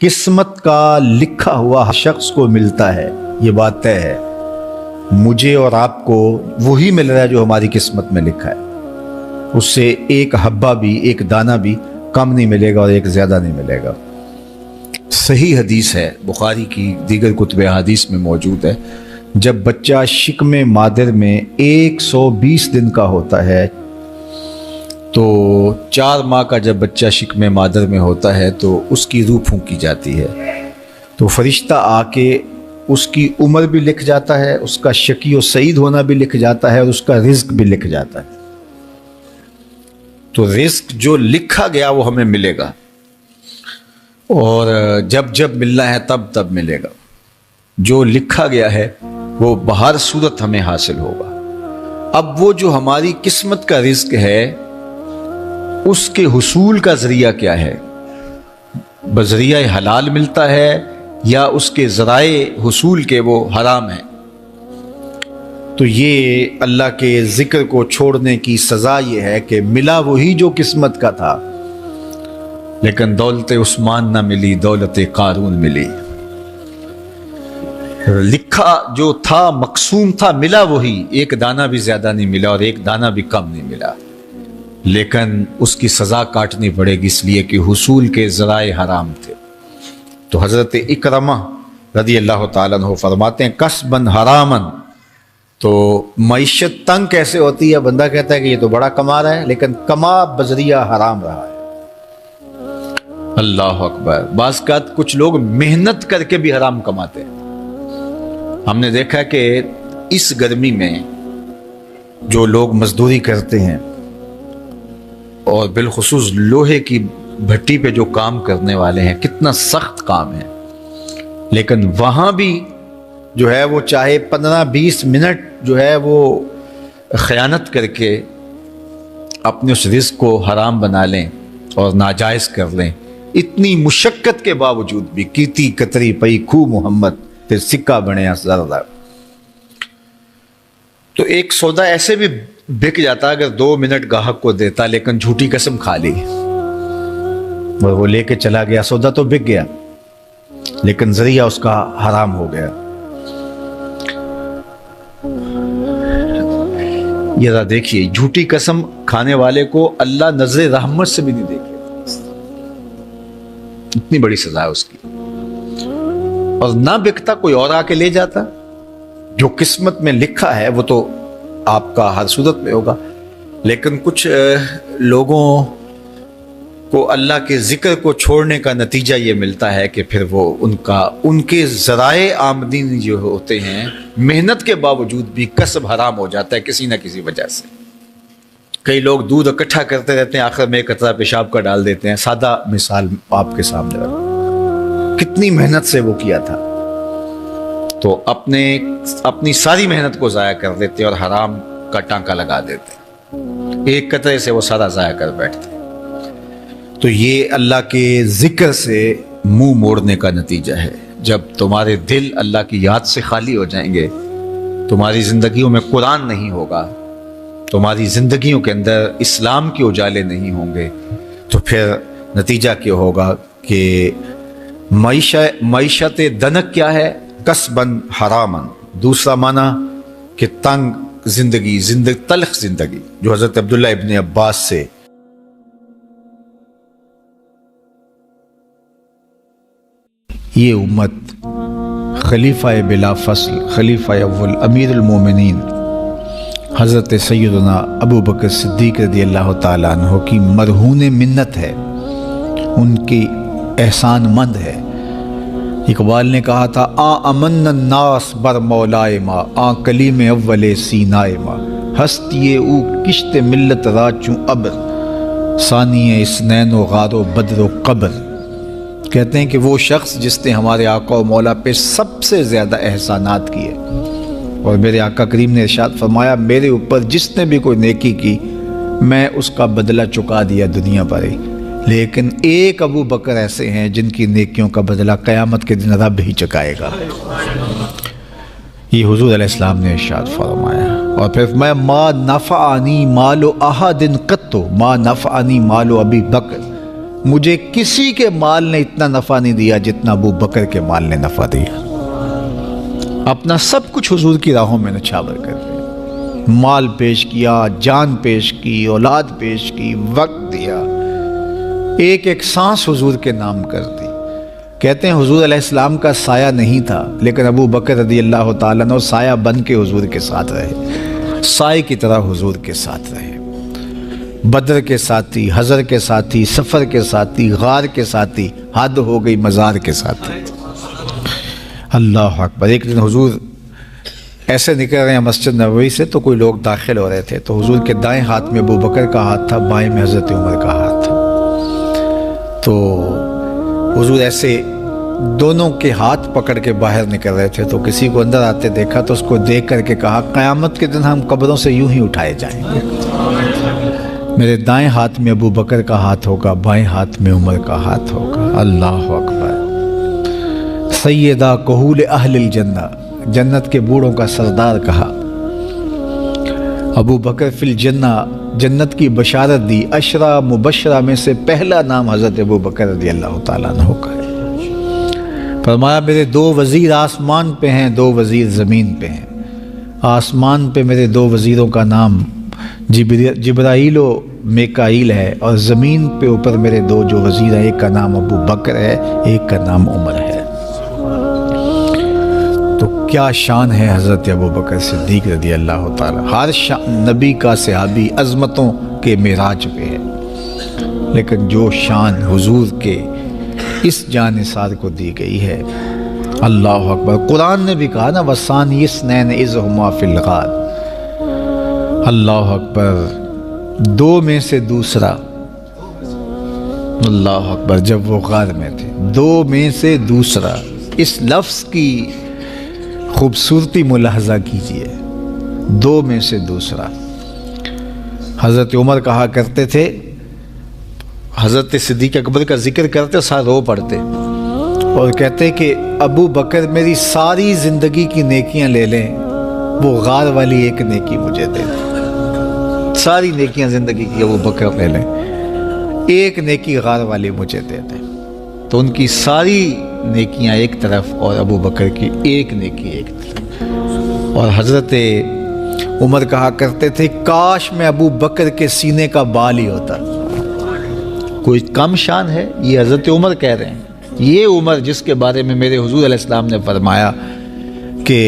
قسمت کا لکھا ہوا شخص کو ملتا ہے، یہ بات طے ہے۔ مجھے اور آپ کو وہی مل رہا ہے جو ہماری قسمت میں لکھا ہے، اس سے ایک حبہ بھی، ایک دانہ بھی کم نہیں ملے گا اور ایک زیادہ نہیں ملے گا۔ صحیح حدیث ہے، بخاری کی دیگر کتب حدیث میں موجود ہے، جب بچہ شکم مادر میں 120 دن کا ہوتا ہے تو 4 ماہ کا جب بچہ شکم مادر میں ہوتا ہے تو اس کی روح پھونکی جاتی ہے، تو فرشتہ آ کے اس کی عمر بھی لکھ جاتا ہے، اس کا شقی و سعید ہونا بھی لکھ جاتا ہے اور اس کا رزق بھی لکھ جاتا ہے۔ تو رزق جو لکھا گیا وہ ہمیں ملے گا، اور جب جب ملنا ہے تب تب ملے گا۔ جو لکھا گیا ہے وہ بہر صورت ہمیں حاصل ہوگا۔ اب وہ جو ہماری قسمت کا رزق ہے اس کے حصول کا ذریعہ کیا ہے؟ بذریعہ حلال ملتا ہے یا اس کے ذرائع حصول کے وہ حرام ہیں؟ تو یہ اللہ کے ذکر کو چھوڑنے کی سزا یہ ہے کہ ملا وہی جو قسمت کا تھا، لیکن دولت عثمان نہ ملی، دولت قارون ملی۔ لکھا جو تھا، مقسوم تھا، ملا وہی، ایک دانہ بھی زیادہ نہیں ملا اور ایک دانہ بھی کم نہیں ملا، لیکن اس کی سزا کاٹنی پڑے گی، اس لیے کہ حصول کے ذرائع حرام تھے۔ تو حضرت اکرمہ رضی اللہ تعالیٰ عنہ فرماتے ہیں کسباً حراماً، تو معیشت تنگ کیسے ہوتی ہے؟ بندہ کہتا ہے کہ یہ تو بڑا کما رہا ہے لیکن کما بذریعہ حرام رہا ہے۔ اللہ اکبر۔ بعض اوقات کچھ لوگ محنت کر کے بھی حرام کماتے ہیں۔ ہم نے دیکھا کہ اس گرمی میں جو لوگ مزدوری کرتے ہیں اور بالخصوص لوہے کی بھٹی پہ جو کام کرنے والے ہیں، کتنا سخت کام ہے، لیکن وہاں بھی جو ہے وہ چاہے 15-20 منٹ جو ہے وہ خیانت کر کے اپنے اس رزق کو حرام بنا لیں اور ناجائز کر لیں، اتنی مشقت کے باوجود بھی کیتی کتری پئی کھو محمد پھر سکہ بنیا زردہ۔ تو ایک سودا ایسے بھی بک جاتا اگر 2 منٹ گاہک کو دیتا، لیکن جھوٹی قسم کھا لی اور وہ لے کے چلا گیا، سودا تو بک گیا لیکن ذریعہ اس کا حرام ہو گیا۔ یہ ذرا دیکھیے، جھوٹی قسم کھانے والے کو اللہ نظر رحمت سے بھی نہیں دیکھے، اتنی بڑی سزا ہے اس کی، اور نہ بکتا کوئی اور آ کے لے جاتا۔ جو قسمت میں لکھا ہے وہ تو آپ کا ہر صورت میں ہوگا، لیکن کچھ لوگوں کو اللہ کے ذکر کو چھوڑنے کا نتیجہ یہ ملتا ہے کہ پھر وہ ان کے ذرائع آمدنی جو ہوتے ہیں، محنت کے باوجود بھی کسب حرام ہو جاتا ہے کسی نہ کسی وجہ سے۔ کئی لوگ دودھ اکٹھا کرتے رہتے ہیں، آخر میں ایک قطرہ پیشاب کا ڈال دیتے ہیں۔ سادہ مثال آپ کے سامنے رکھوں، کتنی محنت سے وہ کیا تھا، تو اپنی ساری محنت کو ضائع کر دیتے اور حرام کا ٹانکا لگا دیتے، ایک قطرے سے وہ سارا ضائع کر بیٹھتے۔ تو یہ اللہ کے ذکر سے منہ موڑنے کا نتیجہ ہے۔ جب تمہارے دل اللہ کی یاد سے خالی ہو جائیں گے، تمہاری زندگیوں میں قرآن نہیں ہوگا، تمہاری زندگیوں کے اندر اسلام کے اجالے نہیں ہوں گے، تو پھر نتیجہ کیا ہوگا کہ معیشت دنک کیا ہے؟ کسباً حراماً۔ دوسرا معنی کہ تنگ زندگی، تلخ زندگی، جو حضرت عبداللہ ابن عباس سے یہ امت خلیفہ بلا فصل، خلیفہ اول، امیر المومنین حضرت سیدنا ابو بکر صدیق رضی اللہ تعالیٰ عنہ کی مرہون منت ہے، ان کی احسان مند ہے۔ اقبال نے کہا تھا امن الناس بر مولائے ما، کلیم اول سینائے ما، ہستی او کشت ملت را چوں ابر، ثانی اسنین و غار و بدر و قبر۔ کہتے ہیں کہ وہ شخص جس نے ہمارے آقا و مولا پہ سب سے زیادہ احسانات کیے، اور میرے آقا کریم نے ارشاد فرمایا میرے اوپر جس نے بھی کوئی نیکی کی میں اس کا بدلہ چکا دیا دنیا پر ہی، لیکن ایک ابو بکر ایسے ہیں جن کی نیکیوں کا بدلہ قیامت کے دن رب ہی چکائے گا۔ یہ حضور علیہ السلام نے ارشاد فرمایا، اور پھر میں ما نفعنی مال احد قط، ما نفعنی مال ابی بکر، مجھے کسی کے مال نے اتنا نفع نہیں دیا جتنا ابو بکر کے مال نے نفع دیا۔ اپنا سب کچھ حضور کی راہوں میں نچھاور کر دیا، مال پیش کیا، جان پیش کی، اولاد پیش کی، وقت دیا، ایک ایک سانس حضور کے نام کر دی۔ کہتے ہیں حضور علیہ السلام کا سایہ نہیں تھا، لیکن ابو بکر رضی اللہ تعالیٰ عنہ سایہ بن کے حضور کے ساتھ رہے، سائے کی طرح حضور کے ساتھ رہے، بدر کے ساتھی، حضر کے ساتھی، سفر کے ساتھی، غار کے ساتھی، حد ہو گئی مزار کے ساتھی۔ اللہ اکبر۔ ایک دن حضور ایسے نکل رہے ہیں مسجد نبوی سے تو کوئی لوگ داخل ہو رہے تھے، تو حضور کے دائیں ہاتھ میں ابو بکر کا ہاتھ تھا، بائیں میں حضرت عمر کا ہاتھ تھا۔ تو حضور ایسے دونوں کے ہاتھ پکڑ کے باہر نکل رہے تھے، تو کسی کو اندر آتے دیکھا تو اس کو دیکھ کر کے کہا قیامت کے دن ہم قبروں سے یوں ہی اٹھائے جائیں گے، میرے دائیں ہاتھ میں ابو بکر کا ہاتھ ہوگا، بائیں ہاتھ میں عمر کا ہاتھ ہوگا۔ اللہ اکبر۔ سیدہ کہول اہل الجنہ، جنت کے بوڑھوں کا سردار کہا، ابو بکر فی الجنہ، جنت کی بشارت دی۔ عشرہ مبشرہ میں سے پہلا نام حضرت ابو بکر رضی اللہ تعالیٰ عنہ کا ہے۔ فرمایا میرے دو وزیر آسمان پہ ہیں، دو وزیر زمین پہ ہیں۔ آسمان پہ میرے دو وزیروں کا نام جبرائیل و میکائیل ہے، اور زمین پہ اوپر میرے دو جو وزیر ہیں، ایک کا نام ابو بکر ہے، ایک کا نام عمر ہے۔ تو کیا شان ہے حضرت ابو بکر صدیق رضی اللہ تعالیٰ۔ ہر نبی کا صحابی عظمتوں کے معراج پہ ہے، لیکن جو شان حضور کے اس جان نثار کو دی گئی ہے، اللہ اکبر۔ قرآن نے بھی کہا نا وَثَانِيَ اثْنَيْنِ إِذْ هُمَا فِي الْغَارِ، اللہ اکبر، دو میں سے دوسرا، اللہ اکبر، جب وہ غار میں تھے، دو میں سے دوسرا۔ اس لفظ کی خوبصورتی ملاحظہ کیجئے، دو میں سے دوسرا۔ حضرت عمر کہا کرتے تھے، حضرت صدیق اکبر کا ذکر کرتے ساتھ رو پڑتے اور کہتے کہ ابو بکر میری ساری زندگی کی نیکیاں لے لیں، وہ غار والی ایک نیکی مجھے دے دیں۔ ساری نیکیاں زندگی کی ابو بکر لے لیں، ایک نیکی غار والی مجھے دے دیں۔ تو ان کی ساری نیکیاں ایک طرف اور ابو بکر کی ایک نیکی ایک طرف۔ اور حضرت عمر کہا کرتے تھے کاش میں ابو بکر کے سینے کا بال ہی ہوتا۔ کوئی کم شان ہے؟ یہ حضرت عمر کہہ رہے ہیں، یہ عمر جس کے بارے میں میرے حضور علیہ السلام نے فرمایا کہ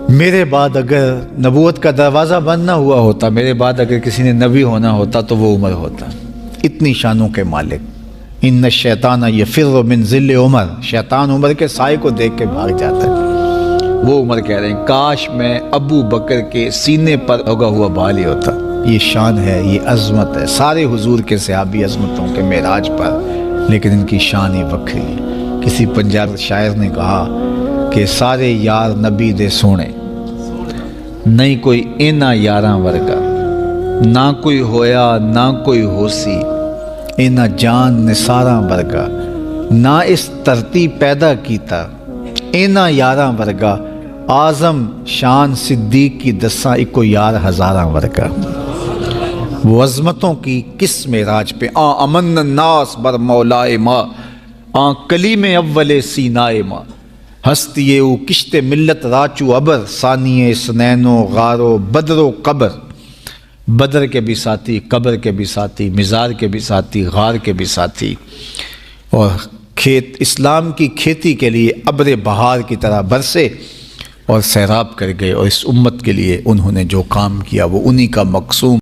میرے بعد اگر نبوت کا دروازہ بند نہ ہوا ہوتا، میرے بعد اگر کسی نے نبی ہونا ہوتا تو وہ عمر ہوتا۔ اتنی شانوں کے مالک۔ ان الشیطان یفر من ظل عمر، شیطان عمر کے سائے کو دیکھ کے بھاگ جاتا ہے۔ وہ عمر کہہ رہے ہیں کاش میں ابو بکر کے سینے پر اگا ہوا بال ہی ہوتا۔ یہ شان ہے، یہ عظمت ہے۔ سارے حضور کے صحابی عظمتوں کے معراج پر، لیکن ان کی شان ہی وکری ہے۔ کسی پنجاب شاعر نے کہا کہ سارے یار نبی دے سونے، نہیں کوئی اینا یاراں ورگا، نہ کوئی ہویا نہ کوئی ہوسی، اینا جان نثاراں ورگا، نہ اس ترتی پیدا کیتا، اینا یاراں ورگا، اعظم شان صدیق کی دساں اکو یار ہزاراں ورگا۔ وہ عظمتوں کی کس معراج پہ امن الناس بر مولائے ماں، کلیم اول سینائے ماں، ہستی او کشت ملت راچو ابر، ثانی سنین و غار و بدر و قبر۔ بدر کے بھی ساتھی، قبر کے بھی ساتھی، مزار کے بھی ساتھی، غار کے بھی ساتھی، اور کھیت اسلام کی کھیتی کے لیے ابر بہار کی طرح برسے اور سیراب کر گئے، اور اس امت کے لیے انہوں نے جو کام کیا وہ انہی کا مقصوم